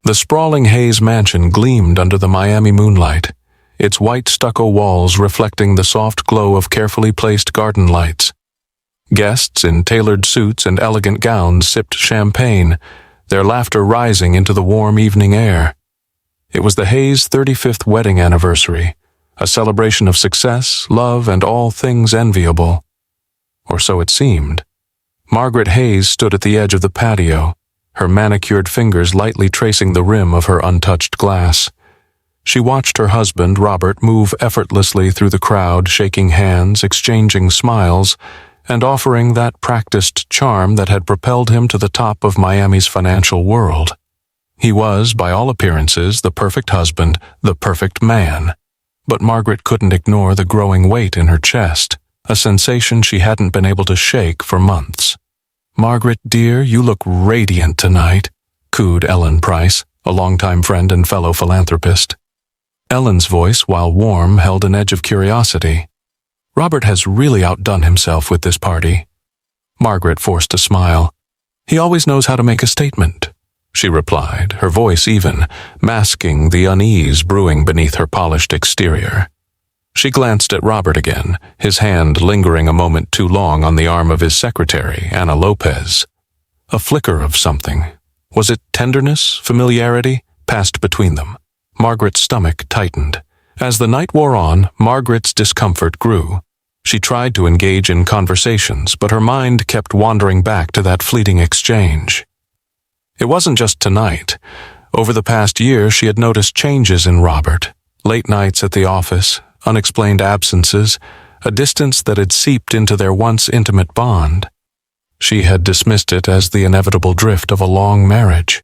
The sprawling Hayes mansion gleamed under the Miami moonlight, its white stucco walls reflecting the soft glow of carefully placed garden lights. Guests in tailored suits and elegant gowns sipped champagne, their laughter rising into the warm evening air. It was the Hayes' 35th wedding anniversary, a celebration of success, love, and all things enviable. Or so it seemed. Margaret Hayes stood at the edge of the patio, her manicured fingers lightly tracing the rim of her untouched glass. She watched her husband, Robert, move effortlessly through the crowd, shaking hands, exchanging smiles, and offering that practiced charm that had propelled him to the top of Miami's financial world. He was, by all appearances, the perfect husband, the perfect man. But Margaret couldn't ignore the growing weight in her chest, a sensation she hadn't been able to shake for months. "Margaret, dear, you look radiant tonight," cooed Ellen Price, a longtime friend and fellow philanthropist. Ellen's voice, while warm, held an edge of curiosity. "Robert has really outdone himself with this party." Margaret forced a smile. "He always knows how to make a statement," she replied, her voice even, masking the unease brewing beneath her polished exterior. She glanced at Robert again, his hand lingering a moment too long on the arm of his secretary, Ana Lopez. A flicker of something. Was it tenderness, familiarity? Passed between them. Margaret's stomach tightened. As the night wore on, Margaret's discomfort grew. She tried to engage in conversations, but her mind kept wandering back to that fleeting exchange. It wasn't just tonight. Over the past year, she had noticed changes in Robert. Late nights at the office, unexplained absences, a distance that had seeped into their once intimate bond. She had dismissed it as the inevitable drift of a long marriage.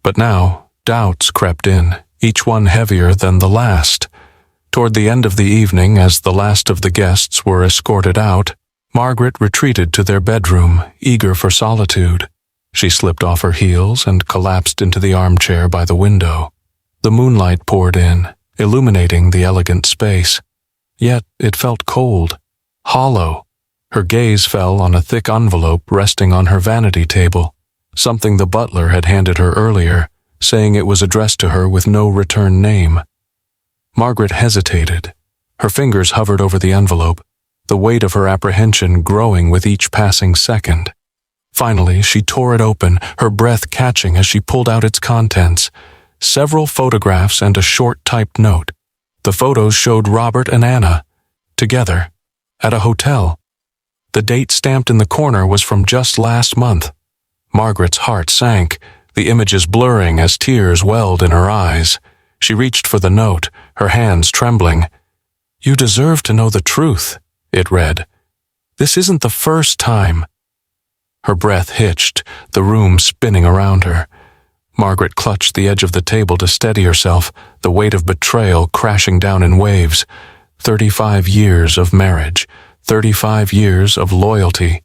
But now, doubts crept in, each one heavier than the last. Toward the end of the evening, as the last of the guests were escorted out, Margaret retreated to their bedroom, eager for solitude. She slipped off her heels and collapsed into the armchair by the window. The moonlight poured in, illuminating the elegant space. Yet it felt cold, hollow. Her gaze fell on a thick envelope resting on her vanity table, something the butler had handed her earlier, saying it was addressed to her with no return name. Margaret hesitated. Her fingers hovered over the envelope, the weight of her apprehension growing with each passing second. Finally, she tore it open, her breath catching as she pulled out its contents. Several photographs and a short typed note. The photos showed Robert and Anna, together, at a hotel. The date stamped in the corner was from just last month. Margaret's heart sank, the images blurring as tears welled in her eyes. She reached for the note, her hands trembling. "You deserve to know the truth," it read. "This isn't the first time." Her breath hitched, the room spinning around her. Margaret clutched the edge of the table to steady herself, the weight of betrayal crashing down in waves. 35 years of marriage, 35 years of loyalty.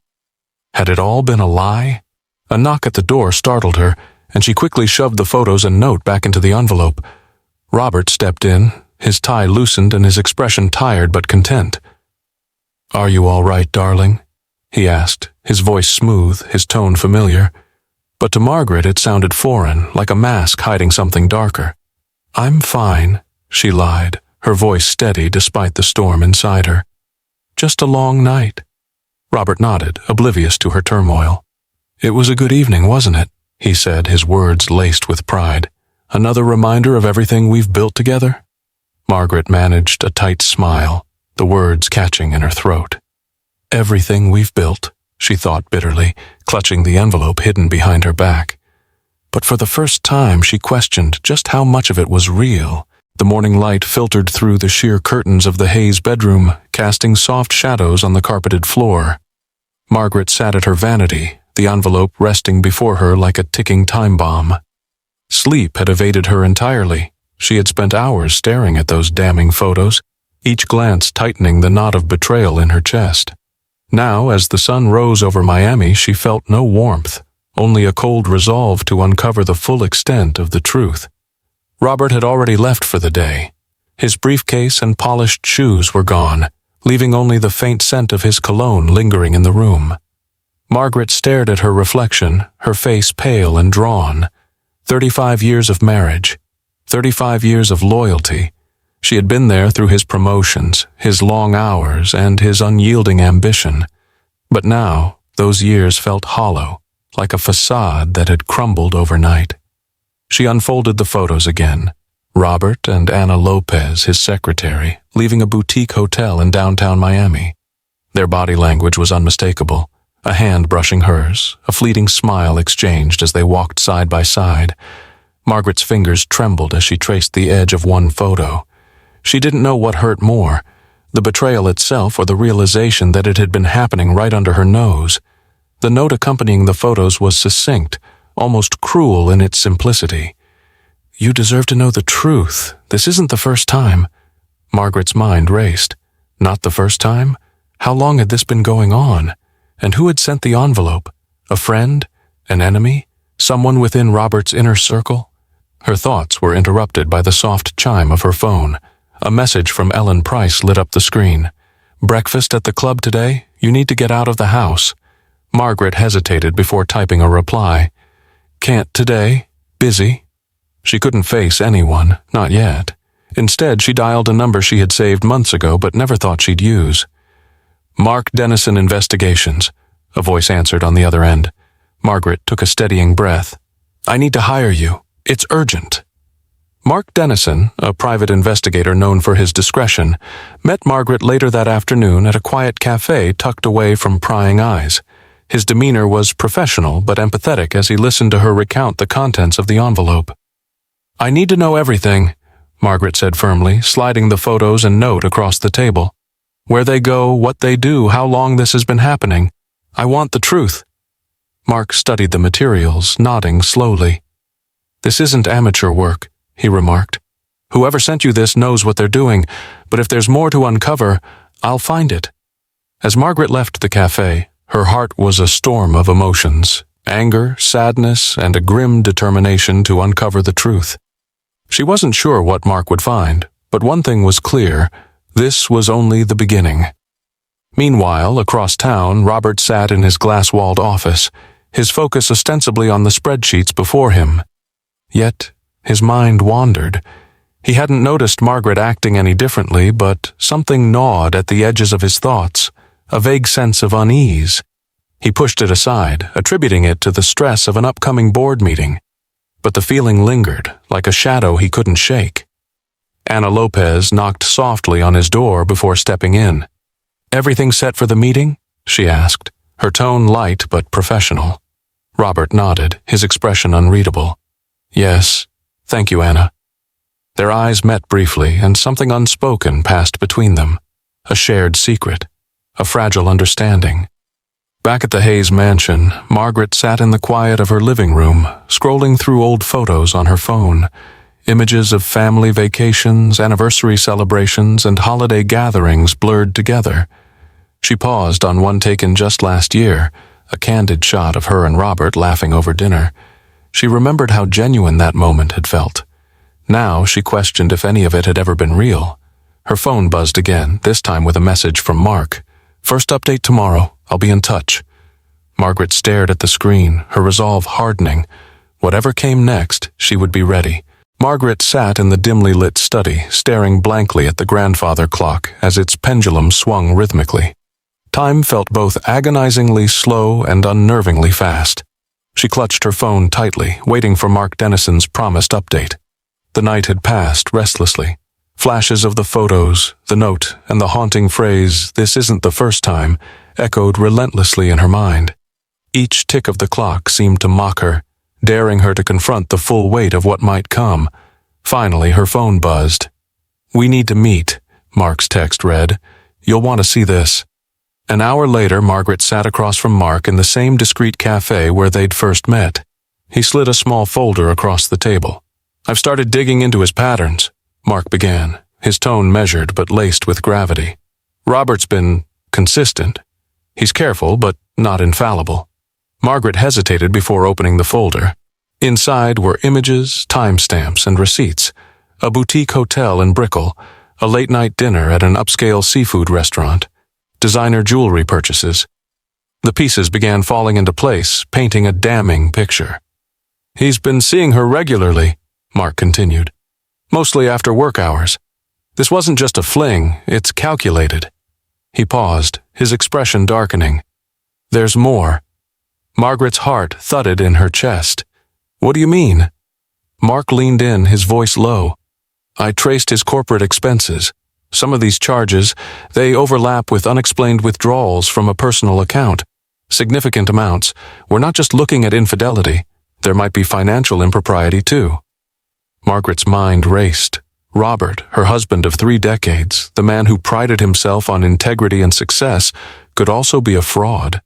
Had it all been a lie? A knock at the door startled her, and she quickly shoved the photos and note back into the envelope. Robert stepped in, his tie loosened and his expression tired but content. "Are you all right, darling?" he asked, his voice smooth, his tone familiar. But to Margaret it sounded foreign, like a mask hiding something darker. "I'm fine," she lied, her voice steady despite the storm inside her. "Just a long night." Robert nodded, oblivious to her turmoil. "It was a good evening, wasn't it?" he said, his words laced with pride. "Another reminder of everything we've built together?" Margaret managed a tight smile, the words catching in her throat. "Everything we've built," she thought bitterly, clutching the envelope hidden behind her back. But for the first time she questioned just how much of it was real. The morning light filtered through the sheer curtains of the Hayes bedroom, casting soft shadows on the carpeted floor. Margaret sat at her vanity, the envelope resting before her like a ticking time bomb. Sleep had evaded her entirely. She had spent hours staring at those damning photos, each glance tightening the knot of betrayal in her chest. Now, as the sun rose over Miami, she felt no warmth, only a cold resolve to uncover the full extent of the truth. Robert had already left for the day. His briefcase and polished shoes were gone, leaving only the faint scent of his cologne lingering in the room. Margaret stared at her reflection, her face pale and drawn. 35 years of marriage, 35 years of loyalty. She had been there through his promotions, his long hours, and his unyielding ambition. But now, those years felt hollow, like a facade that had crumbled overnight. She unfolded the photos again. Robert and Ana Lopez, his secretary, leaving a boutique hotel in downtown Miami. Their body language was unmistakable, a hand brushing hers, a fleeting smile exchanged as they walked side by side. Margaret's fingers trembled as she traced the edge of one photo. She didn't know what hurt more, the betrayal itself or the realization that it had been happening right under her nose. The note accompanying the photos was succinct, almost cruel in its simplicity. "You deserve to know the truth. This isn't the first time." Margaret's mind raced. Not the first time? How long had this been going on? And who had sent the envelope? A friend? An enemy? Someone within Robert's inner circle? Her thoughts were interrupted by the soft chime of her phone. A message from Ellen Price lit up the screen. "Breakfast at the club today? You need to get out of the house." Margaret hesitated before typing a reply. "Can't today. Busy." She couldn't face anyone, not yet. Instead, she dialed a number she had saved months ago but never thought she'd use. "Mark Dennison Investigations," a voice answered on the other end. Margaret took a steadying breath. "I need to hire you. It's urgent." Mark Dennison, a private investigator known for his discretion, met Margaret later that afternoon at a quiet cafe tucked away from prying eyes. His demeanor was professional but empathetic as he listened to her recount the contents of the envelope. "I need to know everything," Margaret said firmly, sliding the photos and note across the table. "Where they go, what they do, how long this has been happening. I want the truth." Mark studied the materials, nodding slowly. "This isn't amateur work," he remarked. "Whoever sent you this knows what they're doing, but if there's more to uncover, I'll find it." As Margaret left the cafe, her heart was a storm of emotions, anger, sadness, and a grim determination to uncover the truth. She wasn't sure what Mark would find, but one thing was clear: this was only the beginning. Meanwhile, across town, Robert sat in his glass-walled office, his focus ostensibly on the spreadsheets before him. Yet, his mind wandered. He hadn't noticed Margaret acting any differently, but something gnawed at the edges of his thoughts, a vague sense of unease. He pushed it aside, attributing it to the stress of an upcoming board meeting. But the feeling lingered, like a shadow he couldn't shake. Ana Lopez knocked softly on his door before stepping in. "Everything set for the meeting?" she asked, her tone light but professional. Robert nodded, his expression unreadable. "Yes, thank you, Anna." Their eyes met briefly, and something unspoken passed between them. A shared secret, a fragile understanding. Back at the Hayes mansion, Margaret sat in the quiet of her living room, scrolling through old photos on her phone. Images of family vacations, anniversary celebrations, and holiday gatherings blurred together. She paused on one taken just last year, a candid shot of her and Robert laughing over dinner. She remembered how genuine that moment had felt. Now she questioned if any of it had ever been real. Her phone buzzed again, this time with a message from Mark. "First update tomorrow. I'll be in touch." Margaret stared at the screen, her resolve hardening. Whatever came next, she would be ready. Margaret sat in the dimly lit study, staring blankly at the grandfather clock as its pendulum swung rhythmically. Time felt both agonizingly slow and unnervingly fast. She clutched her phone tightly, waiting for Mark Dennison's promised update. The night had passed restlessly. Flashes of the photos, the note, and the haunting phrase, "This isn't the first time," echoed relentlessly in her mind. Each tick of the clock seemed to mock her, daring her to confront the full weight of what might come. Finally, her phone buzzed. "We need to meet," Mark's text read. "You'll want to see this." An hour later, Margaret sat across from Mark in the same discreet cafe where they'd first met. He slid a small folder across the table. "I've started digging into his patterns," Mark began, his tone measured but laced with gravity. "Robert's been consistent. He's careful, but not infallible." Margaret hesitated before opening the folder. Inside were images, timestamps, and receipts. A boutique hotel in Brickell, a late-night dinner at an upscale seafood restaurant, designer jewelry purchases. The pieces began falling into place, painting a damning picture. He's been seeing her regularly, Mark continued. Mostly after work hours. This wasn't just a fling, it's calculated. He paused, his expression darkening. There's more. Margaret's heart thudded in her chest. What do you mean? Mark leaned in, his voice low. I traced his corporate expenses. Some of these charges, they overlap with unexplained withdrawals from a personal account. Significant amounts. We're not just looking at infidelity. There might be financial impropriety too. Margaret's mind raced. Robert, her husband of 3 decades, the man who prided himself on integrity and success, could also be a fraud.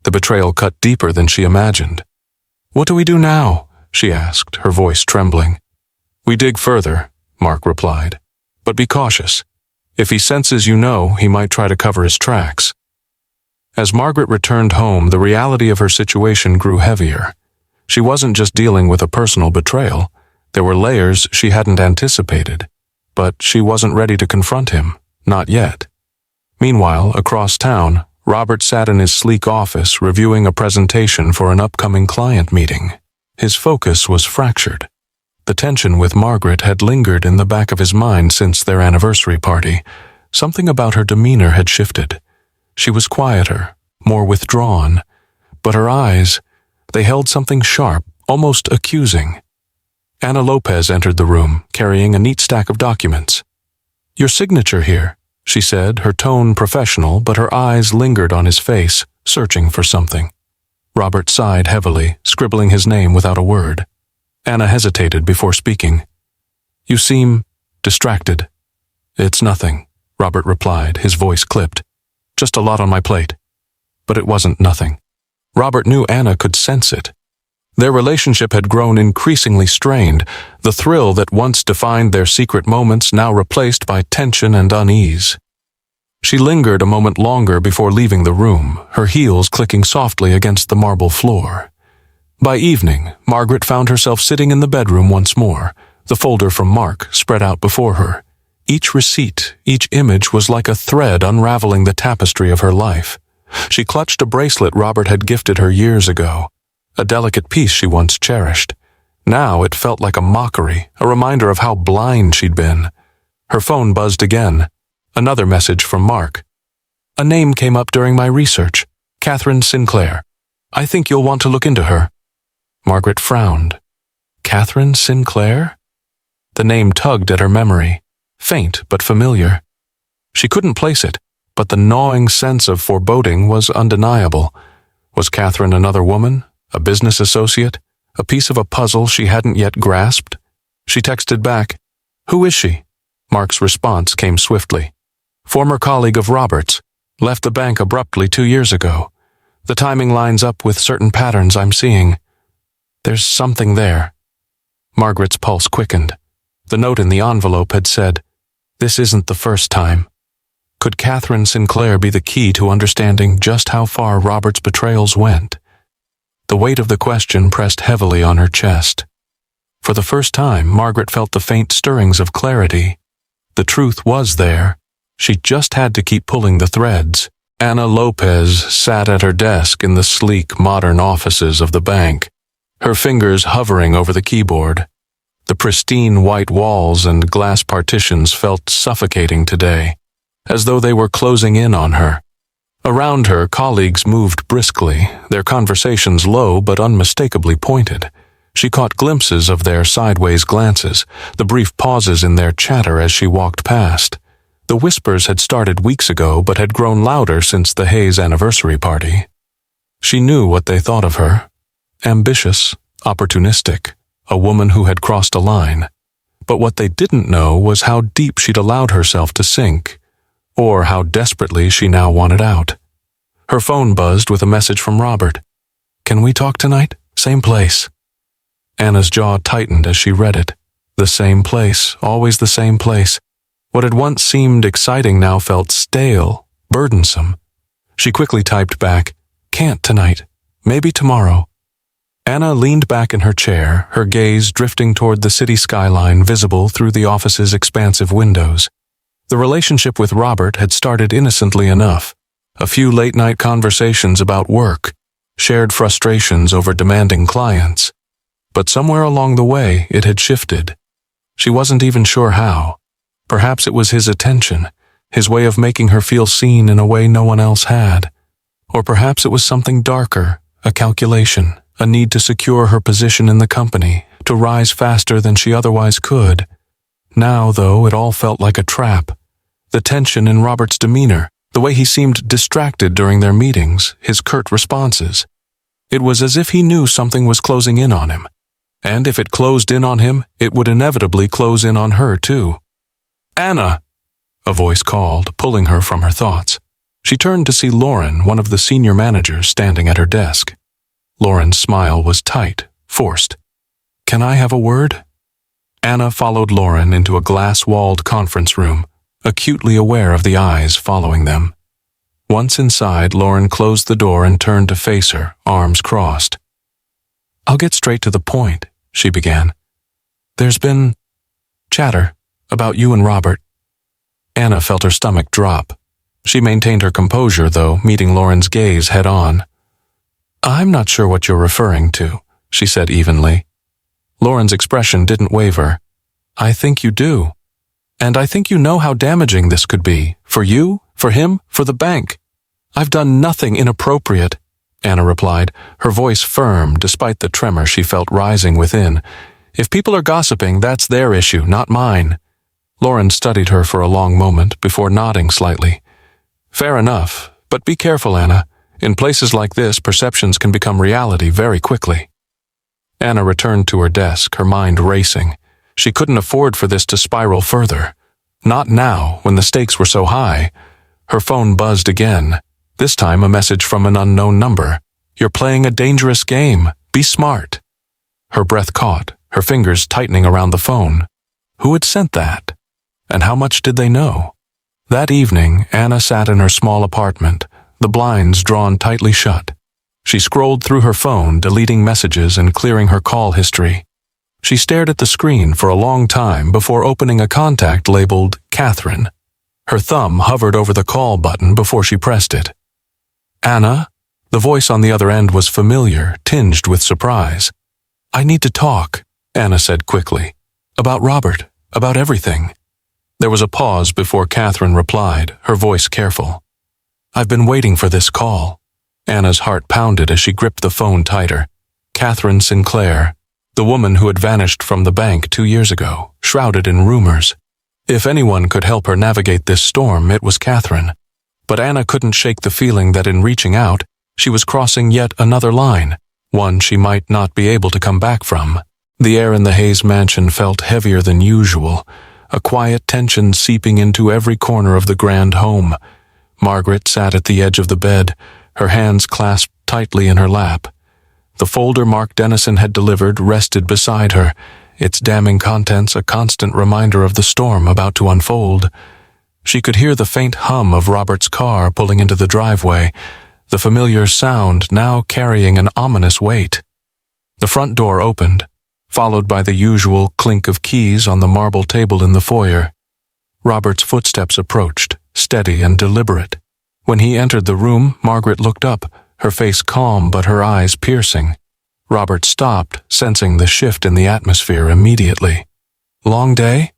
The betrayal cut deeper than she imagined. What do we do now? She asked, her voice trembling. We dig further, Mark replied. But be cautious. If he senses you know, he might try to cover his tracks. As Margaret returned home, the reality of her situation grew heavier. She wasn't just dealing with a personal betrayal. There were layers she hadn't anticipated. But she wasn't ready to confront him, not yet. Meanwhile, across town, Robert sat in his sleek office reviewing a presentation for an upcoming client meeting. His focus was fractured. The tension with Margaret had lingered in the back of his mind since their anniversary party. Something about her demeanor had shifted. She was quieter, more withdrawn. But her eyes, they held something sharp, almost accusing. Ana Lopez entered the room, carrying a neat stack of documents. Your signature here, she said, her tone professional, but her eyes lingered on his face, searching for something. Robert sighed heavily, scribbling his name without a word. Ana hesitated before speaking. You seem distracted. It's nothing, Robert replied, his voice clipped. Just a lot on my plate. But it wasn't nothing. Robert knew Ana could sense it. Their relationship had grown increasingly strained, the thrill that once defined their secret moments now replaced by tension and unease. She lingered a moment longer before leaving the room, her heels clicking softly against the marble floor. By evening, Margaret found herself sitting in the bedroom once more, the folder from Mark spread out before her. Each receipt, each image was like a thread unraveling the tapestry of her life. She clutched a bracelet Robert had gifted her years ago, a delicate piece she once cherished. Now it felt like a mockery, a reminder of how blind she'd been. Her phone buzzed again. Another message from Mark. A name came up during my research. Catherine Sinclair. I think you'll want to look into her. Margaret frowned. Catherine Sinclair? The name tugged at her memory, faint but familiar. She couldn't place it, but the gnawing sense of foreboding was undeniable. Was Catherine another woman, a business associate, a piece of a puzzle she hadn't yet grasped? She texted back, Who is she? Mark's response came swiftly. Former colleague of Robert's, left the bank abruptly 2 years ago. The timing lines up with certain patterns I'm seeing. There's something there. Margaret's pulse quickened. The note in the envelope had said, This isn't the first time. Could Catherine Sinclair be the key to understanding just how far Robert's betrayals went? The weight of the question pressed heavily on her chest. For the first time, Margaret felt the faint stirrings of clarity. The truth was there. She just had to keep pulling the threads. Ana Lopez sat at her desk in the sleek, modern offices of the bank, her fingers hovering over the keyboard. The pristine white walls and glass partitions felt suffocating today, as though they were closing in on her. Around her, colleagues moved briskly, their conversations low but unmistakably pointed. She caught glimpses of their sideways glances, the brief pauses in their chatter as she walked past. The whispers had started weeks ago but had grown louder since the Hayes anniversary party. She knew what they thought of her. Ambitious, opportunistic, a woman who had crossed a line. But what they didn't know was how deep she'd allowed herself to sink, or how desperately she now wanted out. Her phone buzzed with a message from Robert. Can we talk tonight? Same place. Anna's jaw tightened as she read it. The same place, always the same place. What had once seemed exciting now felt stale, burdensome. She quickly typed back, Can't tonight. Maybe tomorrow. Ana leaned back in her chair, her gaze drifting toward the city skyline visible through the office's expansive windows. The relationship with Robert had started innocently enough. A few late-night conversations about work, shared frustrations over demanding clients. but somewhere along the way it had shifted. She wasn't even sure how. Perhaps it was his attention, his way of making her feel seen in a way no one else had. Or perhaps it was something darker, a calculation, a need to secure her position in the company, to rise faster than she otherwise could. Now, though, it all felt like a trap. The tension in Robert's demeanor, the way he seemed distracted during their meetings, his curt responses. It was as if he knew something was closing in on him. And if it closed in on him, it would inevitably close in on her, too. "Anna!" a voice called, pulling her from her thoughts. She turned to see Lauren, one of the senior managers, standing at her desk. Lauren's smile was tight, forced. "Can I have a word?" Anna followed Lauren into a glass-walled conference room, acutely aware of the eyes following them. Once inside, Lauren closed the door and turned to face her, arms crossed. "I'll get straight to the point," she began. "There's been chatter about you and Robert." Anna felt her stomach drop. She maintained her composure, though, meeting Lauren's gaze head-on. "I'm not sure what you're referring to," she said evenly. Lauren's expression didn't waver. "I think you do. And I think you know how damaging this could be. For you, for him, for the bank." "I've done nothing inappropriate," Anna replied, her voice firm despite the tremor she felt rising within. "If people are gossiping, that's their issue, not mine." Lauren studied her for a long moment before nodding slightly. "Fair enough, but be careful, Anna. In places like this, perceptions can become reality very quickly." Anna returned to her desk, her mind racing. She couldn't afford for this to spiral further. Not now, when the stakes were so high. Her phone buzzed again, this time a message from an unknown number. "You're playing a dangerous game. Be smart." Her breath caught, her fingers tightening around the phone. Who had sent that? And how much did they know? That evening, Anna sat in her small apartment, the blinds drawn tightly shut. She scrolled through her phone, deleting messages and clearing her call history. She stared at the screen for a long time before opening a contact labeled Catherine. Her thumb hovered over the call button before she pressed it. "Anna?" The voice on the other end was familiar, tinged with surprise. "I need to talk," Anna said quickly. "About Robert, about everything." There was a pause before Catherine replied, her voice careful. "I've been waiting for this call." Anna's heart pounded as she gripped the phone tighter. Catherine Sinclair, the woman who had vanished from the bank 2 years ago, shrouded in rumors. If anyone could help her navigate this storm, it was Catherine. But Anna couldn't shake the feeling that in reaching out, she was crossing yet another line, one she might not be able to come back from. The air in the Hayes mansion felt heavier than usual, a quiet tension seeping into every corner of the grand home. Margaret sat at the edge of the bed, her hands clasped tightly in her lap. The folder Mark Dennison had delivered rested beside her, its damning contents a constant reminder of the storm about to unfold. She could hear the faint hum of Robert's car pulling into the driveway, the familiar sound now carrying an ominous weight. The front door opened, followed by the usual clink of keys on the marble table in the foyer. Robert's footsteps approached, steady and deliberate. When he entered the room, Margaret looked up, her face calm but her eyes piercing. Robert stopped, sensing the shift in the atmosphere immediately. "Long day?"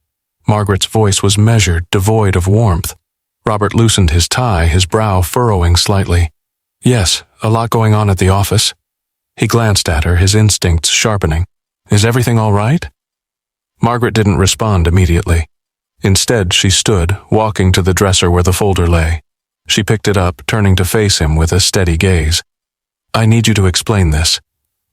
Margaret's voice was measured, devoid of warmth. Robert loosened his tie, his brow furrowing slightly. "Yes, a lot going on at the office." He glanced at her, his instincts sharpening. "Is everything all right?" Margaret didn't respond immediately. Instead, she stood, walking to the dresser where the folder lay. She picked it up, turning to face him with a steady gaze. "I need you to explain this."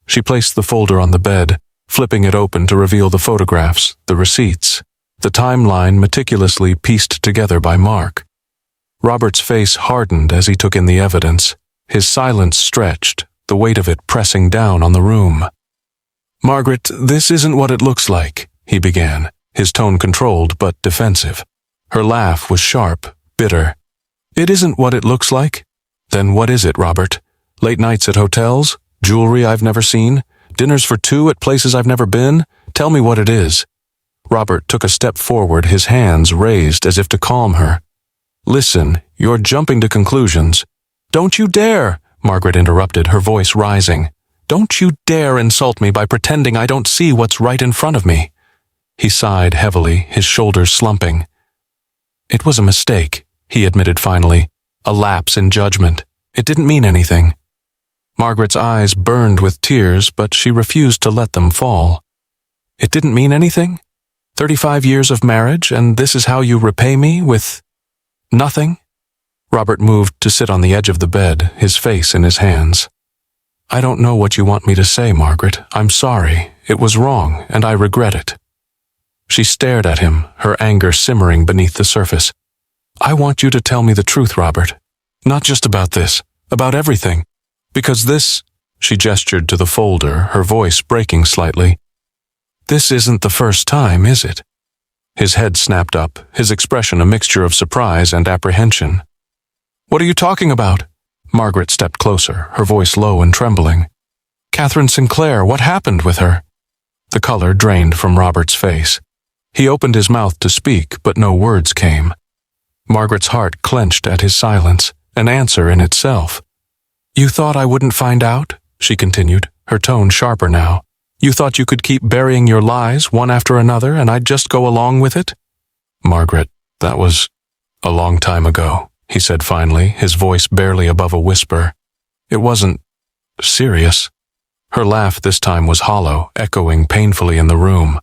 She placed the folder on the bed, flipping it open to reveal the photographs, the receipts, the timeline meticulously pieced together by Mark. Robert's face hardened as he took in the evidence, his silence stretched, the weight of it pressing down on the room. "Margaret, this isn't what it looks like," he began, his tone controlled but defensive. Her laugh was sharp, bitter. "It isn't what it looks like? Then what is it, Robert? Late nights at hotels? Jewelry I've never seen? Dinners for two at places I've never been? Tell me what it is." Robert took a step forward, his hands raised as if to calm her. "Listen, you're jumping to conclusions." "Don't you dare!" Margaret interrupted, her voice rising. Don't you dare insult me by pretending I don't see what's right in front of me." He sighed heavily, his shoulders slumping. "It was a mistake," he admitted finally. "A lapse in judgment. It didn't mean anything." Margaret's eyes burned with tears, but she refused to let them fall. "It didn't mean anything? 35 years of marriage, and this is how you repay me, with nothing?" Robert moved to sit on the edge of the bed, his face in his hands. "I don't know what you want me to say, Margaret. I'm sorry. It was wrong, and I regret it." She stared at him, her anger simmering beneath the surface. "I want you to tell me the truth, Robert. Not just about this, about everything. Because this," she gestured to the folder, her voice breaking slightly, "this isn't the first time, is it?" His head snapped up, his expression a mixture of surprise and apprehension. "What are you talking about?" Margaret stepped closer, her voice low and trembling. "Catherine Sinclair, what happened with her?" The color drained from Robert's face. He opened his mouth to speak, but no words came. Margaret's heart clenched at his silence, an answer in itself. "You thought I wouldn't find out?" she continued, her tone sharper now. "You thought you could keep burying your lies, one after another, and I'd just go along with it?" "Margaret, that was a long time ago," he said finally, his voice barely above a whisper. "It wasn't serious." Her laugh this time was hollow, echoing painfully in the room.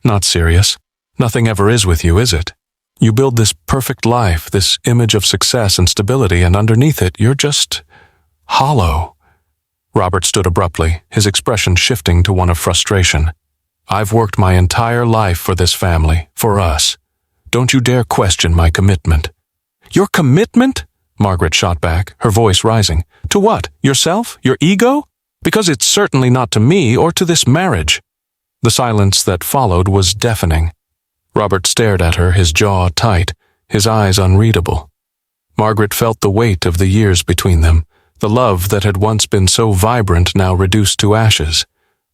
"Not serious. Nothing ever is with you, is it? You build this perfect life, this image of success and stability, and underneath it, you're just hollow." Robert stood abruptly, his expression shifting to one of frustration. "I've worked my entire life for this family, for us. Don't you dare question my commitment." "Your commitment?" Margaret shot back, her voice rising. "To what? Yourself? Your ego? Because it's certainly not to me or to this marriage." The silence that followed was deafening. Robert stared at her, his jaw tight, his eyes unreadable. Margaret felt the weight of the years between them, the love that had once been so vibrant now reduced to ashes.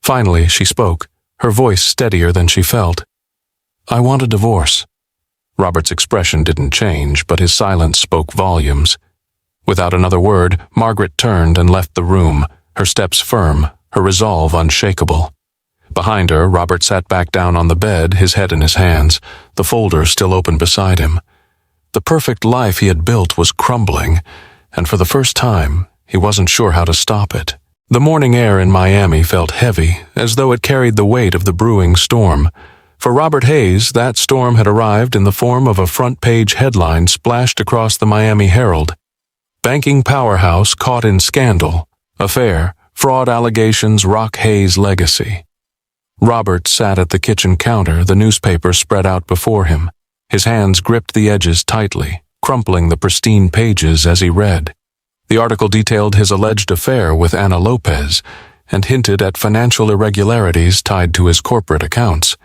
Finally, she spoke, her voice steadier than she felt. "I want a divorce." Robert's expression didn't change, but his silence spoke volumes. Without another word, Margaret turned and left the room, her steps firm, her resolve unshakable. Behind her, Robert sat back down on the bed, his head in his hands, the folder still open beside him. The perfect life he had built was crumbling, and for the first time, he wasn't sure how to stop it. The morning air in Miami felt heavy, as though it carried the weight of the brewing storm. For Robert Hayes, that storm had arrived in the form of a front-page headline splashed across the Miami Herald. "Banking powerhouse caught in scandal. Affair, fraud allegations rock Hayes' legacy." Robert sat at the kitchen counter, the newspaper spread out before him. His hands gripped the edges tightly, crumpling the pristine pages as he read. The article detailed his alleged affair with Ana Lopez and hinted at financial irregularities tied to his corporate accounts.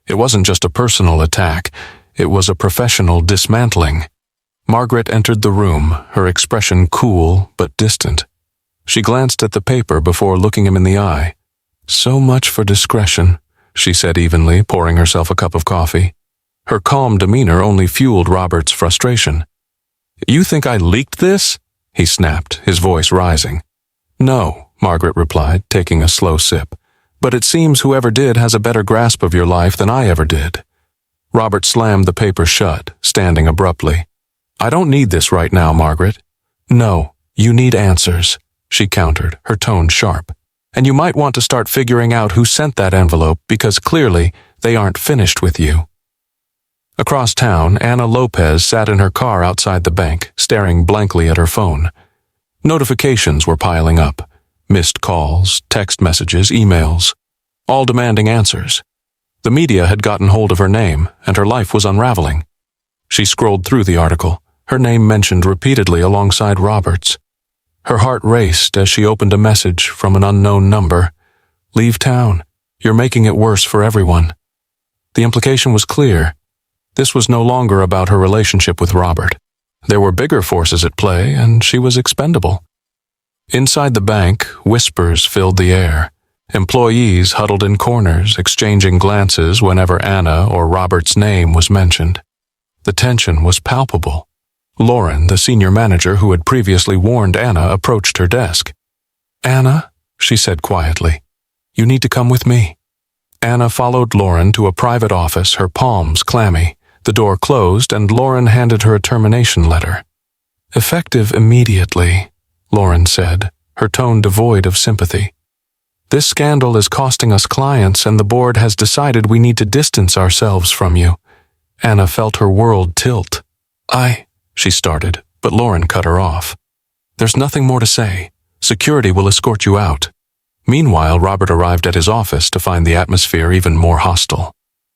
It wasn't just a personal attack, it was a professional dismantling. Margaret entered the room, her expression cool but distant. She glanced at the paper before looking him in the eye. "So much for discretion," she said evenly, pouring herself a cup of coffee. Her calm demeanor only fueled Robert's frustration. "You think I leaked this?" he snapped, his voice rising. "No," Margaret replied, taking a slow sip. "But it seems whoever did has a better grasp of your life than I ever did." Robert slammed the paper shut, standing abruptly. "I don't need this right now, Margaret." "No, you need answers," she countered, her tone sharp. "And you might want to start figuring out who sent that envelope, because clearly they aren't finished with you." Across town, Ana Lopez sat in her car outside the bank, staring blankly at her phone. Notifications were piling up. Missed calls, text messages, emails, all demanding answers. The media had gotten hold of her name, and her life was unraveling. She scrolled through the article, her name mentioned repeatedly alongside Robert's. Her heart raced as she opened a message from an unknown number. "Leave town. You're making it worse for everyone." The implication was clear. This was no longer about her relationship with Robert. There were bigger forces at play, and she was expendable. Inside the bank, whispers filled the air. Employees huddled in corners, exchanging glances whenever Anna or Robert's name was mentioned. The tension was palpable. Lauren, the senior manager who had previously warned Anna, approached her desk. "Anna?" she said quietly. "You need to come with me." Anna followed Lauren to a private office, her palms clammy. The door closed, and Lauren handed her a termination letter. "Effective immediately," Lauren said, her tone devoid of sympathy. "This scandal is costing us clients, and the board has decided we need to distance ourselves from you." Anna felt her world tilt. She started, but Lauren cut her off. "There's nothing more to say. Security will escort you out." Meanwhile, Robert arrived at his office to find the atmosphere even more hostile.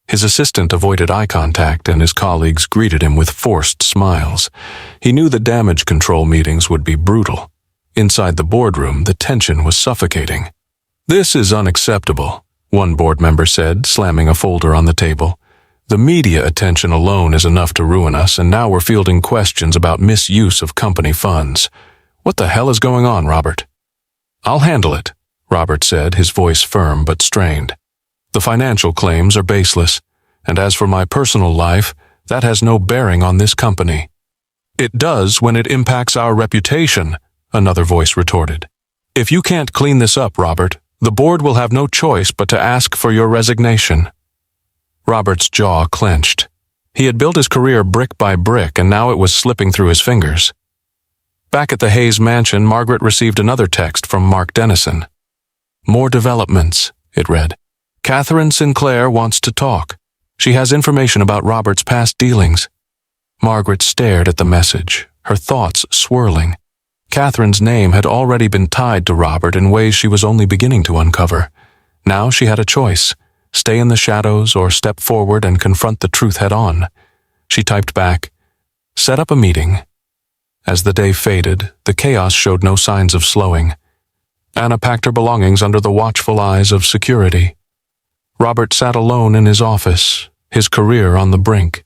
His assistant avoided eye contact, and his colleagues greeted him with forced smiles. He knew the damage control meetings would be brutal. Inside the boardroom, the tension was suffocating. "This is unacceptable," one board member said, slamming a folder on the table. "The media attention alone is enough to ruin us, and now we're fielding questions about misuse of company funds. What the hell is going on, Robert?" "I'll handle it," Robert said, his voice firm but strained. "The financial claims are baseless, and as for my personal life, that has no bearing on this company." "It does when it impacts our reputation," another voice retorted. "If you can't clean this up, Robert, the board will have no choice but to ask for your resignation." Robert's jaw clenched. He had built his career brick by brick, and now it was slipping through his fingers. Back at the Hayes mansion, Margaret received another text from Mark Dennison. "More developments," it read. "Catherine Sinclair wants to talk. She has information about Robert's past dealings." Margaret stared at the message, her thoughts swirling. Catherine's name had already been tied to Robert in ways she was only beginning to uncover. Now she had a choice: stay in the shadows or step forward and confront the truth head-on. She typed back, "Set up a meeting." As the day faded, the chaos showed no signs of slowing. Anna packed her belongings under the watchful eyes of security. Robert sat alone in his office, his career on the brink,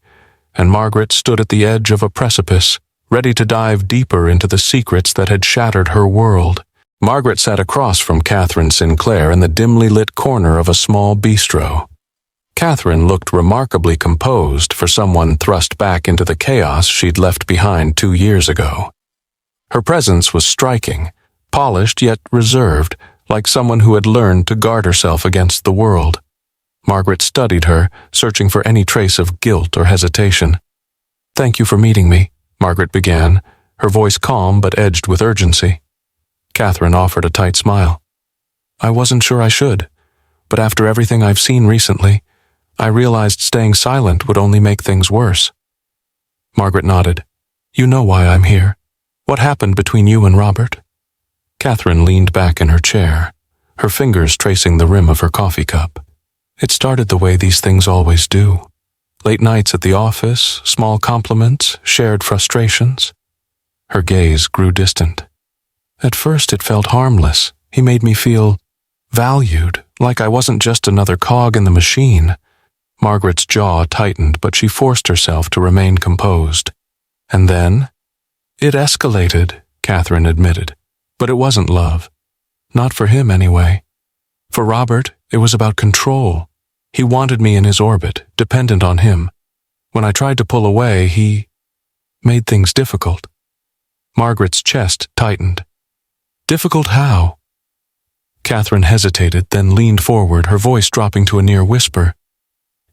and Margaret stood at the edge of a precipice, ready to dive deeper into the secrets that had shattered her world. Margaret sat across from Catherine Sinclair in the dimly lit corner of a small bistro. Catherine looked remarkably composed for someone thrust back into the chaos she'd left behind 2 years ago. Her presence was striking, polished yet reserved, like someone who had learned to guard herself against the world. Margaret studied her, searching for any trace of guilt or hesitation. "Thank you for meeting me," Margaret began, her voice calm but edged with urgency. Catherine offered a tight smile. "I wasn't sure I should, but after everything I've seen recently, I realized staying silent would only make things worse." Margaret nodded. "You know why I'm here. What happened between you and Robert?" Catherine leaned back in her chair, her fingers tracing the rim of her coffee cup. "It started the way these things always do. Late nights at the office, small compliments, shared frustrations." Her gaze grew distant. "At first it felt harmless. He made me feel valued, like I wasn't just another cog in the machine." Margaret's jaw tightened, but she forced herself to remain composed. "And then?" "It escalated," Catherine admitted. "But it wasn't love. Not for him, anyway. For Robert, it was about control. He wanted me in his orbit, dependent on him. When I tried to pull away, he made things difficult." Margaret's chest tightened. "Difficult how?" Catherine hesitated, then leaned forward, her voice dropping to a near whisper.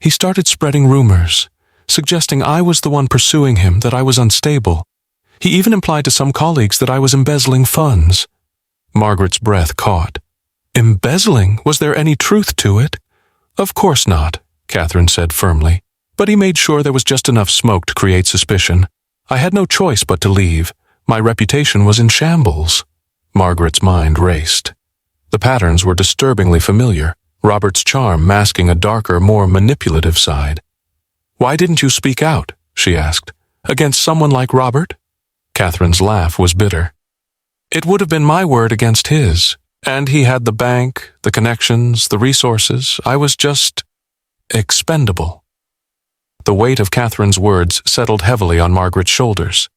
"He started spreading rumors, suggesting I was the one pursuing him, that I was unstable. He even implied to some colleagues that I was embezzling funds." Margaret's breath caught. "Embezzling? Was there any truth to it?" "Of course not," Catherine said firmly. "But he made sure there was just enough smoke to create suspicion. I had no choice but to leave. My reputation was in shambles." Margaret's mind raced. The patterns were disturbingly familiar, Robert's charm masking a darker, more manipulative side. "Why didn't you speak out?" she asked. "Against someone like Robert?" Catherine's laugh was bitter. "It would have been my word against his. And he had the bank, the connections, the resources. I was just expendable." The weight of Catherine's words settled heavily on Margaret's shoulders.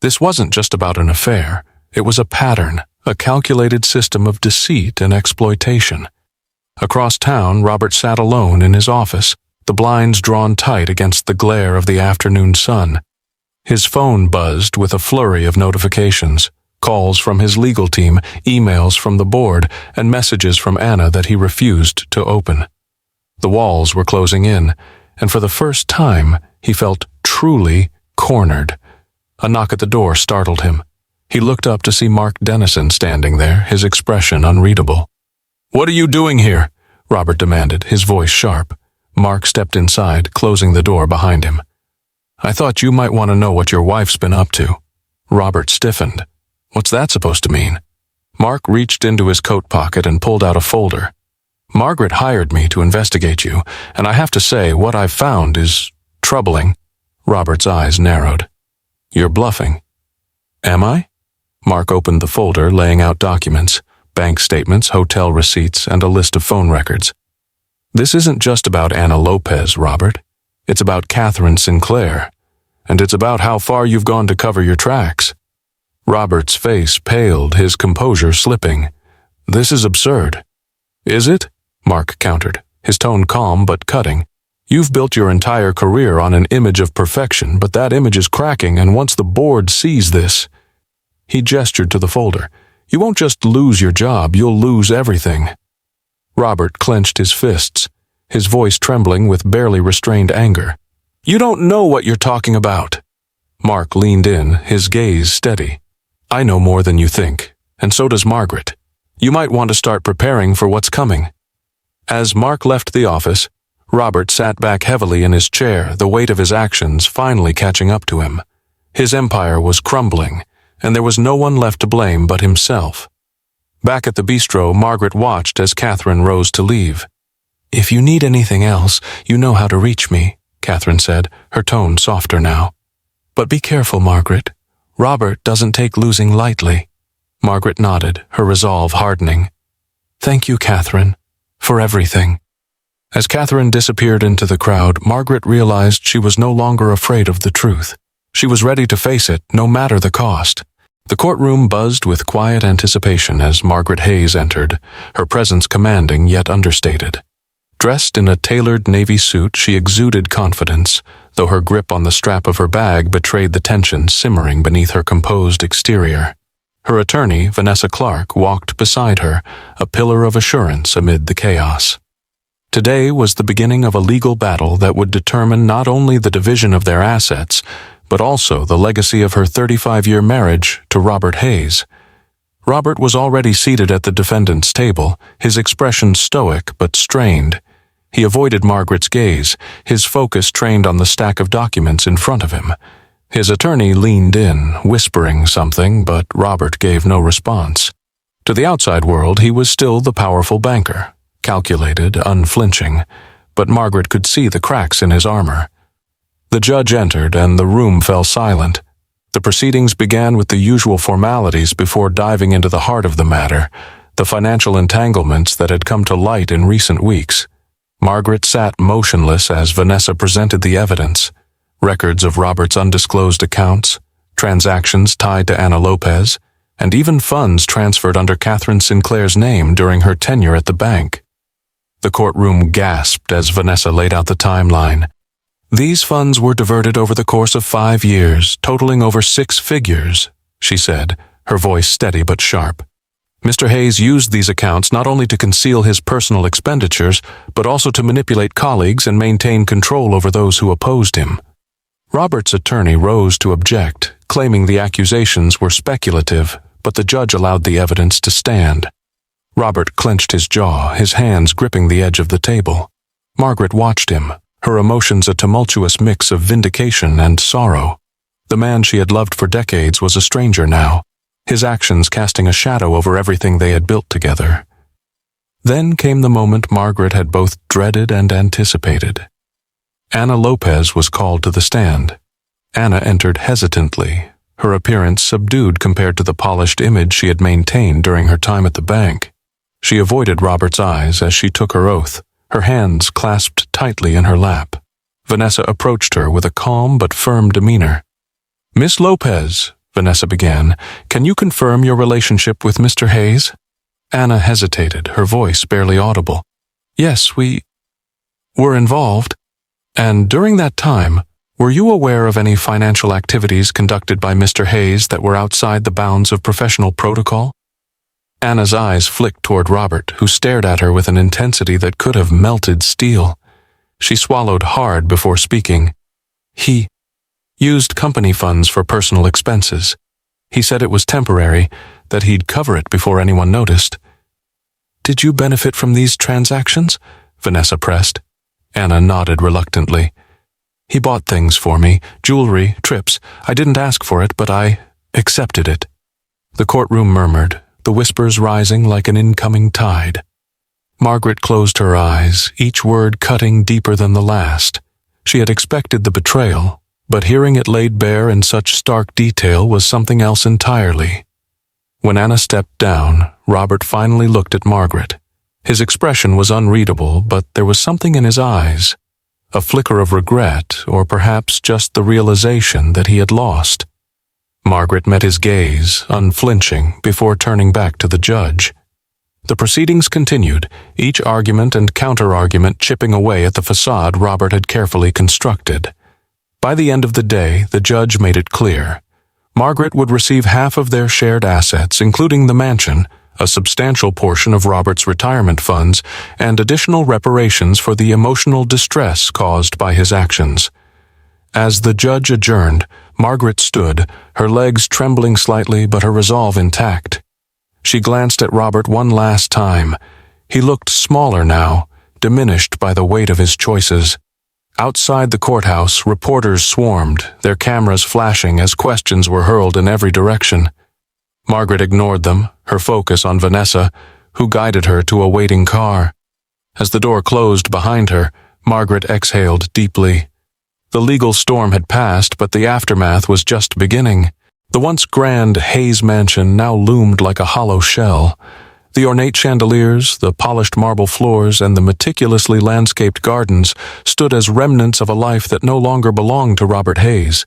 This wasn't just about an affair. It was a pattern, a calculated system of deceit and exploitation. Across town, Robert sat alone in his office, the blinds drawn tight against the glare of the afternoon sun. His phone buzzed with a flurry of notifications. Calls from his legal team, emails from the board, and messages from Anna that he refused to open. The walls were closing in, and for the first time, he felt truly cornered. A knock at the door startled him. He looked up to see Mark Dennison standing there, his expression unreadable. "What are you doing here?" Robert demanded, his voice sharp. Mark stepped inside, closing the door behind him. "I thought you might want to know what your wife's been up to." Robert stiffened. "What's that supposed to mean?" Mark reached into his coat pocket and pulled out a folder. "Margaret hired me to investigate you, and I have to say what I've found is troubling." Robert's eyes narrowed. "You're bluffing." "Am I?" Mark opened the folder, laying out documents, bank statements, hotel receipts, and a list of phone records. "This isn't just about Anna Lopez, Robert. It's about Catherine Sinclair, and it's about how far you've gone to cover your tracks." Robert's face paled, his composure slipping. "This is absurd." "Is it?" Mark countered, his tone calm but cutting. "You've built your entire career on an image of perfection, but that image is cracking, and once the board sees this—" He gestured to the folder. "You won't just lose your job, you'll lose everything." Robert clenched his fists, his voice trembling with barely restrained anger. "You don't know what you're talking about." Mark leaned in, his gaze steady. "I know more than you think, and so does Margaret. You might want to start preparing for what's coming." As Mark left the office, Robert sat back heavily in his chair, the weight of his actions finally catching up to him. His empire was crumbling, and there was no one left to blame but himself. Back at the bistro, Margaret watched as Catherine rose to leave. "If you need anything else, you know how to reach me," Catherine said, her tone softer now. "But be careful, Margaret. Robert doesn't take losing lightly." Margaret nodded, her resolve hardening. "Thank you, Catherine, for everything." As Catherine disappeared into the crowd, Margaret realized she was no longer afraid of the truth. She was ready to face it, no matter the cost. The courtroom buzzed with quiet anticipation as Margaret Hayes entered, her presence commanding yet understated. Dressed in a tailored navy suit, she exuded confidence, though her grip on the strap of her bag betrayed the tension simmering beneath her composed exterior. Her attorney, Vanessa Clark, walked beside her, a pillar of assurance amid the chaos. Today was the beginning of a legal battle that would determine not only the division of their assets, but also the legacy of her 35-year marriage to Robert Hayes. Robert was already seated at the defendant's table, his expression stoic but strained. He avoided Margaret's gaze, his focus trained on the stack of documents in front of him. His attorney leaned in, whispering something, but Robert gave no response. To the outside world, he was still the powerful banker, calculated, unflinching, but Margaret could see the cracks in his armor. The judge entered, and the room fell silent. The proceedings began with the usual formalities before diving into the heart of the matter, the financial entanglements that had come to light in recent weeks. Margaret sat motionless as Vanessa presented the evidence, records of Robert's undisclosed accounts, transactions tied to Anna Lopez, and even funds transferred under Catherine Sinclair's name during her tenure at the bank. The courtroom gasped as Vanessa laid out the timeline. "These funds were diverted over the course of 5 years, totaling over 6 figures, she said, her voice steady but sharp. Mr. Hayes used these accounts not only to conceal his personal expenditures, but also to manipulate colleagues and maintain control over those who opposed him. Robert's attorney rose to object, claiming the accusations were speculative, but the judge allowed the evidence to stand. Robert clenched his jaw, his hands gripping the edge of the table. Margaret watched him, her emotions a tumultuous mix of vindication and sorrow. The man she had loved for decades was a stranger now, his actions casting a shadow over everything they had built together. Then came the moment Margaret had both dreaded and anticipated. Anna Lopez was called to the stand. Anna entered hesitantly, her appearance subdued compared to the polished image she had maintained during her time at the bank. She avoided Robert's eyes as she took her oath, her hands clasped tightly in her lap. Vanessa approached her with a calm but firm demeanor. "Miss Lopez," Vanessa began, "can you confirm your relationship with Mr. Hayes?" Anna hesitated, her voice barely audible. "Yes, we were involved. And during that time, Were you aware of any financial activities conducted by Mr. Hayes that were outside the bounds of professional protocol? Anna's eyes flicked toward Robert, who stared at her with an intensity that could have melted steel. She swallowed hard before speaking. He used company funds for personal expenses. He said it was temporary, that he'd cover it before anyone noticed. Did you benefit from these transactions? Vanessa pressed. Anna nodded reluctantly. He bought things for me, jewelry, trips. I didn't ask for it, but I accepted it. The courtroom murmured, the whispers rising like an incoming tide. Margaret closed her eyes, each word cutting deeper than the last. She had expected the betrayal, but hearing it laid bare in such stark detail was something else entirely. When Anna stepped down, Robert finally looked at Margaret. His expression was unreadable, but there was something in his eyes. A flicker of regret, or perhaps just the realization that he had lost. Margaret met his gaze, unflinching, before turning back to the judge. The proceedings continued, each argument and counter-argument chipping away at the facade Robert had carefully constructed. By the end of the day, the judge made it clear. Margaret would receive half of their shared assets, including the mansion, a substantial portion of Robert's retirement funds, and additional reparations for the emotional distress caused by his actions. As the judge adjourned, Margaret stood, her legs trembling slightly but her resolve intact. She glanced at Robert one last time. He looked smaller now, diminished by the weight of his choices. Outside the courthouse, reporters swarmed, their cameras flashing as questions were hurled in every direction. Margaret ignored them, her focus on Vanessa, who guided her to a waiting car. As the door closed behind her, Margaret exhaled deeply. The legal storm had passed, but the aftermath was just beginning. The once grand Hayes mansion now loomed like a hollow shell. The ornate chandeliers, the polished marble floors, and the meticulously landscaped gardens stood as remnants of a life that no longer belonged to Robert Hayes.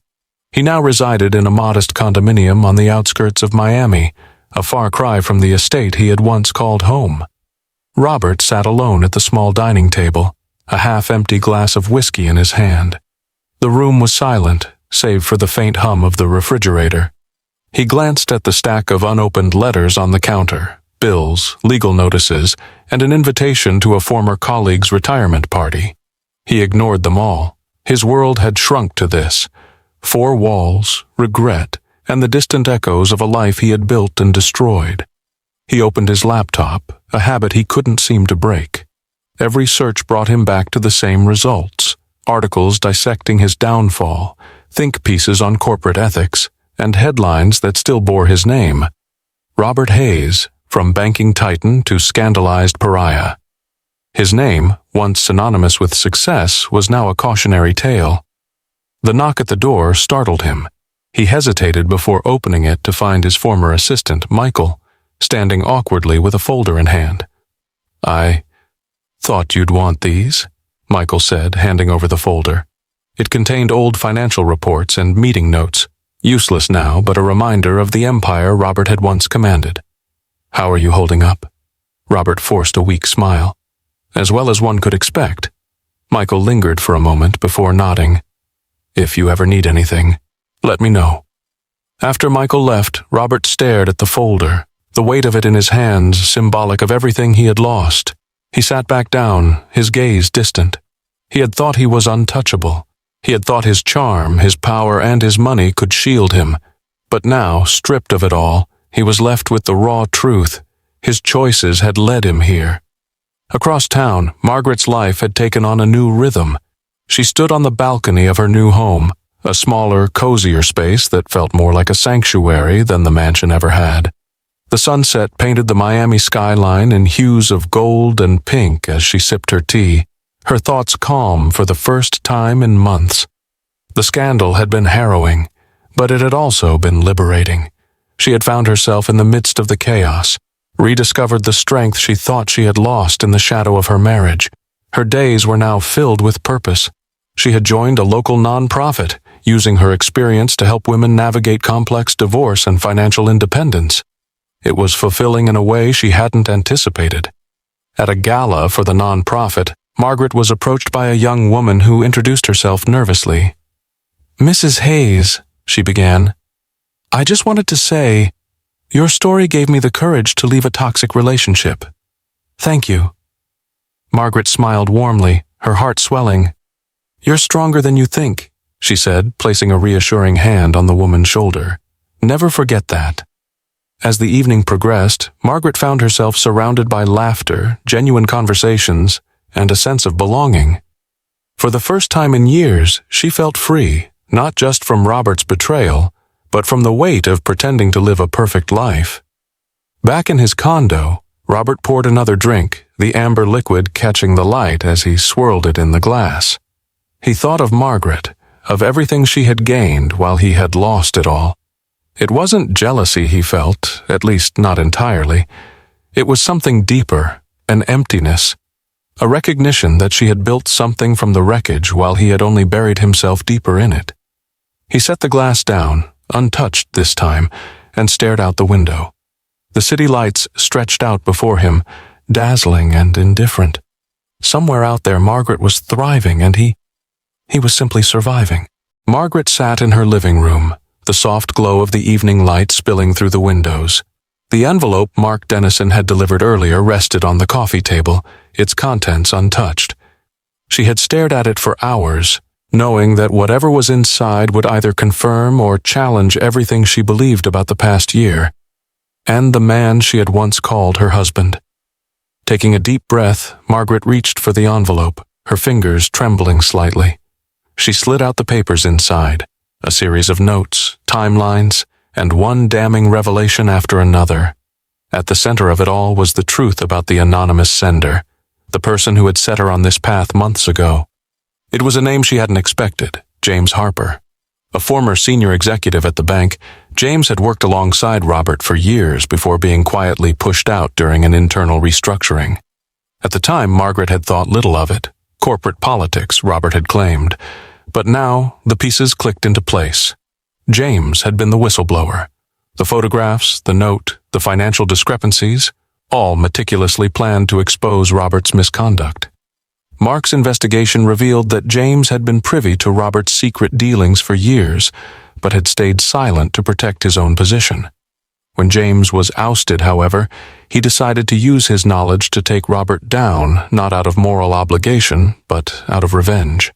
He now resided in a modest condominium on the outskirts of Miami, a far cry from the estate he had once called home. Robert sat alone at the small dining table, a half-empty glass of whiskey in his hand. The room was silent, save for the faint hum of the refrigerator. He glanced at the stack of unopened letters on the counter, bills, legal notices, and an invitation to a former colleague's retirement party. He ignored them all. His world had shrunk to this: 4 walls, regret, and the distant echoes of a life he had built and destroyed. He opened his laptop, a habit he couldn't seem to break. Every search brought him back to the same results: articles dissecting his downfall, think pieces on corporate ethics, and headlines that still bore his name. Robert Hayes, from banking titan to scandalized pariah. His name, once synonymous with success, was now a cautionary tale. The knock at the door startled him. He hesitated before opening it to find his former assistant, Michael, standing awkwardly with a folder in hand. "I thought you'd want these," Michael said, handing over the folder. It contained old financial reports and meeting notes, useless now, but a reminder of the empire Robert had once commanded. "How are you holding up?" Robert forced a weak smile. "As well as one could expect." Michael lingered for a moment before nodding. "If you ever need anything, let me know." After Michael left, Robert stared at the folder, the weight of it in his hands symbolic of everything he had lost. He sat back down, his gaze distant. He had thought he was untouchable. He had thought his charm, his power, and his money could shield him. But now, stripped of it all, he was left with the raw truth. His choices had led him here. Across town, Margaret's life had taken on a new rhythm. She stood on the balcony of her new home, a smaller, cozier space that felt more like a sanctuary than the mansion ever had. The sunset painted the Miami skyline in hues of gold and pink as she sipped her tea, her thoughts calm for the first time in months. The scandal had been harrowing, but it had also been liberating. She had found herself in the midst of the chaos, rediscovered the strength she thought she had lost in the shadow of her marriage. Her days were now filled with purpose. She had joined a local nonprofit, using her experience to help women navigate complex divorce and financial independence. It was fulfilling in a way she hadn't anticipated. At a gala for the nonprofit, Margaret was approached by a young woman who introduced herself nervously. "Mrs. Hayes," she began, "I just wanted to say, your story gave me the courage to leave a toxic relationship. Thank you." Margaret smiled warmly, her heart swelling. "You're stronger than you think," she said, placing a reassuring hand on the woman's shoulder. "Never forget that." As the evening progressed, Margaret found herself surrounded by laughter, genuine conversations, and a sense of belonging. For the first time in years, she felt free, not just from Robert's betrayal, but from the weight of pretending to live a perfect life. Back in his condo, Robert poured another drink, the amber liquid catching the light as he swirled it in the glass. He thought of Margaret, of everything she had gained while he had lost it all. It wasn't jealousy he felt, at least not entirely. It was something deeper, an emptiness, a recognition that she had built something from the wreckage while he had only buried himself deeper in it. He set the glass down, untouched this time, and stared out the window. The city lights stretched out before him, dazzling and indifferent. Somewhere out there Margaret was thriving and he was simply surviving. Margaret sat in her living room, the soft glow of the evening light spilling through the windows. The envelope Mark Dennison had delivered earlier rested on the coffee table, its contents untouched. She had stared at it for hours, knowing that whatever was inside would either confirm or challenge everything she believed about the past year, and the man she had once called her husband. Taking a deep breath, Margaret reached for the envelope, her fingers trembling slightly. She slid out the papers inside, a series of notes, timelines, and one damning revelation after another. At the center of it all was the truth about the anonymous sender, the person who had set her on this path months ago. It was a name she hadn't expected, James Harper. A former senior executive at the bank, James had worked alongside Robert for years before being quietly pushed out during an internal restructuring. At the time, Margaret had thought little of it. Corporate politics, Robert had claimed. But now, the pieces clicked into place. James had been the whistleblower. The photographs, the note, the financial discrepancies, all meticulously planned to expose Robert's misconduct. Mark's investigation revealed that James had been privy to Robert's secret dealings for years, but had stayed silent to protect his own position. When James was ousted, however, he decided to use his knowledge to take Robert down, not out of moral obligation, but out of revenge.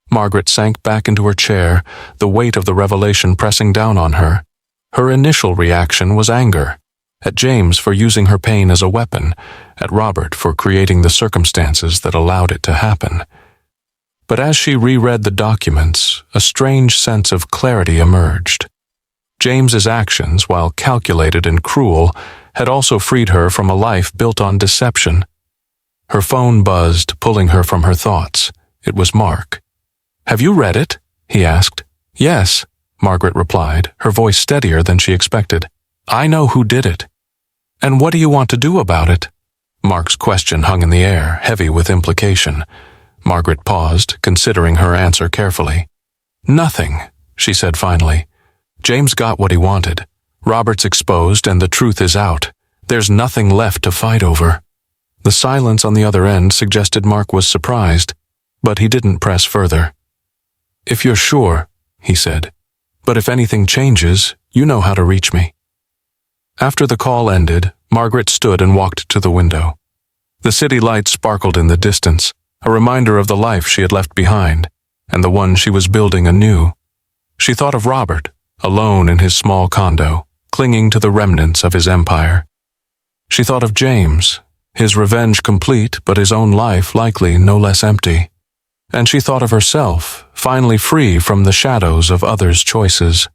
Margaret sank back into her chair, the weight of the revelation pressing down on her. Her initial reaction was anger, at James for using her pain as a weapon, at Robert for creating the circumstances that allowed it to happen. But as she reread the documents, a strange sense of clarity emerged. James's actions, while calculated and cruel, had also freed her from a life built on deception. Her phone buzzed, pulling her from her thoughts. It was Mark. "Have you read it?" he asked. "Yes," Margaret replied, her voice steadier than she expected. "I know who did it." "And what do you want to do about it?" Mark's question hung in the air, heavy with implication. Margaret paused, considering her answer carefully. "Nothing," she said finally. "James got what he wanted. Robert's exposed and the truth is out. There's nothing left to fight over." The silence on the other end suggested Mark was surprised, but he didn't press further. "If you're sure," he said, "but if anything changes, you know how to reach me." After the call ended, Margaret stood and walked to the window. The city lights sparkled in the distance, a reminder of the life she had left behind, and the one she was building anew. She thought of Robert, alone in his small condo, clinging to the remnants of his empire. She thought of James, his revenge complete, but his own life likely no less empty. And she thought of herself, finally free from the shadows of others' choices.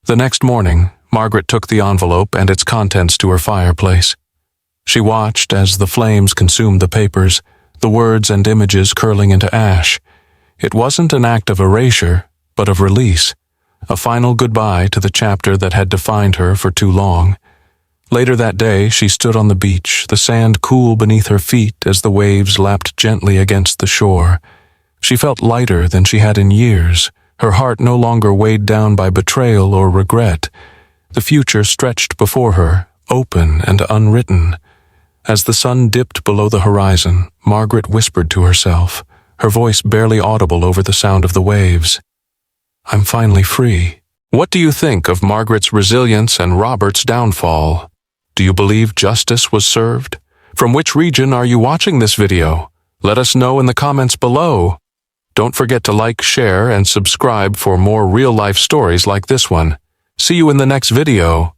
The next morning, Margaret took the envelope and its contents to her fireplace. She watched as the flames consumed the papers, the words and images curling into ash. It wasn't an act of erasure, but of release, a final goodbye to the chapter that had defined her for too long. Later that day, she stood on the beach, the sand cool beneath her feet as the waves lapped gently against the shore. She felt lighter than she had in years, her heart no longer weighed down by betrayal or regret. The future stretched before her, open and unwritten. As the sun dipped below the horizon, Margaret whispered to herself, her voice barely audible over the sound of the waves. I'm finally free. What do you think of Margaret's resilience and Robert's downfall? Do you believe justice was served? From which region are you watching this video? Let us know in the comments below. Don't forget to like, share, and subscribe for more real-life stories like this one. See you in the next video.